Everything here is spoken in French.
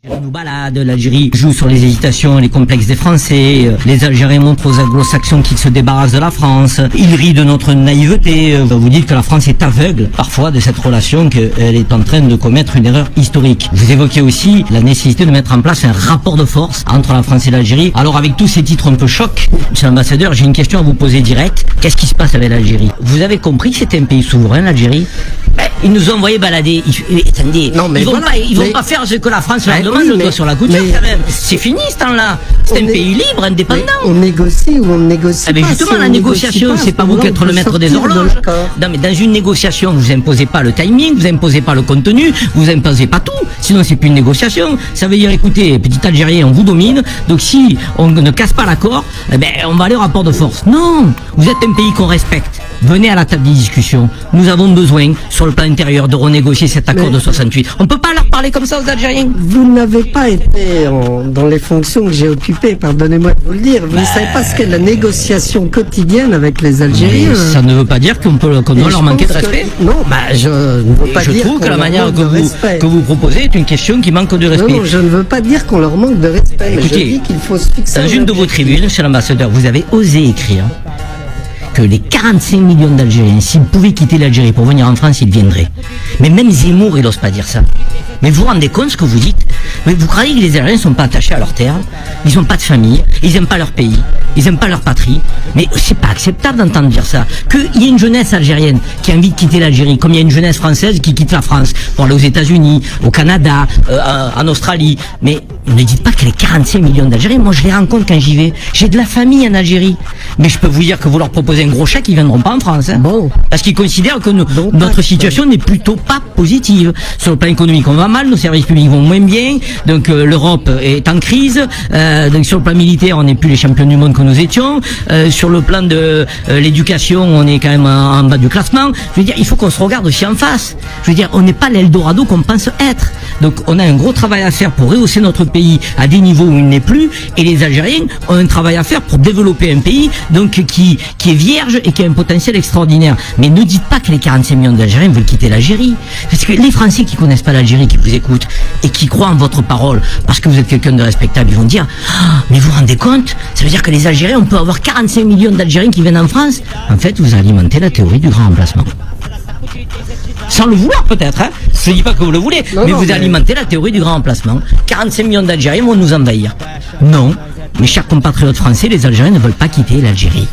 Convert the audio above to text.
On nous balade, l'Algérie joue sur les hésitations, les complexes des Français, les Algériens montrent aux anglo-saxons qu'ils se débarrassent de la France, ils rient de notre naïveté, vous dites que la France est aveugle parfois de cette relation, qu'elle est en train de commettre une erreur historique. Vous évoquez aussi la nécessité de mettre en place un rapport de force entre la France et l'Algérie. Alors avec tous ces titres un peu chocs, monsieur l'ambassadeur, j'ai une question à vous poser directe. Qu'est-ce qui se passe avec l'Algérie? Vous avez compris que c'était un pays souverain, l'Algérie? Ils nous ont envoyé balader. Attendez, non, mais ils vont pas faire ce que la France leur demande, le doigt sur la couture quand même. C'est fini ce temps-là. C'est un pays libre, indépendant. On négocie ou on ne négocie pas. Justement, si la négociation, c'est pas vous qui êtes le maître des horloges. Non, mais dans une négociation, vous imposez pas le timing, vous imposez pas le contenu, vous imposez pas tout. Sinon, c'est plus une négociation. Ça veut dire, écoutez, petit Algérien, on vous domine. Donc, si on ne casse pas l'accord, on va aller au rapport de force. Non, vous êtes un pays qu'on respecte. Venez à la table des discussions. Nous avons besoin, sur le plan intérieur, de renégocier cet accord de 68. On peut pas leur parler comme ça aux Algériens. Vous n'avez pas été dans les fonctions que j'ai occupées, pardonnez-moi de vous le dire. Vous ne savez pas ce qu'est la négociation quotidienne avec les Algériens. Ça ne veut pas dire qu'on doit leur manquer de respect. Non, je ne veux pas dire. Je trouve que la manière que vous proposez est une question qui manque de respect. Non, je ne veux pas dire qu'on leur manque de respect. Écoutez, mais je dis qu'il faut se fixer. Dans une de vos tribunes, monsieur l'ambassadeur, vous avez osé écrire que les 45 millions d'Algériens, s'ils pouvaient quitter l'Algérie pour venir en France, ils viendraient. Mais même Zemmour, il n'ose pas dire ça. Mais vous vous rendez compte ce que vous dites? Mais vous croyez que les Algériens ne sont pas attachés à leur terre? Ils n'ont pas de famille, ils n'aiment pas leur pays, ils n'aiment pas leur patrie. Mais c'est pas acceptable d'entendre dire ça. Qu'il y ait une jeunesse algérienne qui a envie de quitter l'Algérie, comme il y a une jeunesse française qui quitte la France pour aller aux États-Unis, au Canada, en Australie. Mais ne dites pas que les 45 millions d'Algériens, moi je les rencontre quand j'y vais. J'ai de la famille en Algérie. Mais je peux vous dire que vous leur proposez un gros chèque, ils viendront pas en France. Hein. Bon. Parce qu'ils considèrent que notre situation n'est plutôt pas positive. Sur le plan économique, on va mal, nos services publics vont moins bien, donc l'Europe est en crise, donc sur le plan militaire, on n'est plus les champions du monde que nous étions, sur le plan de l'éducation, on est quand même en bas du classement. Je veux dire, il faut qu'on se regarde aussi en face. Je veux dire, on n'est pas l'Eldorado qu'on pense être. Donc on a un gros travail à faire pour rehausser notre pays à des niveaux où il n'est plus, et les Algériens ont un travail à faire pour développer un pays donc qui est vierge et qui a un potentiel extraordinaire. Mais ne dites pas que les 45 millions d'Algériens veulent quitter l'Algérie. Parce que les Français qui connaissent pas l'Algérie, qui vous écoutent et qui croient en votre parole, parce que vous êtes quelqu'un de respectable, ils vont dire mais vous vous rendez compte, ça veut dire que les Algériens, on peut avoir 45 millions d'Algériens qui viennent en France. En fait, vous alimentez la théorie du grand remplacement. Sans le vouloir peut-être, hein. Je ne dis pas que vous le voulez, mais vous alimentez la théorie du grand remplacement. 45 millions d'Algériens vont nous envahir. Non, mes chers compatriotes français, les Algériens ne veulent pas quitter l'Algérie.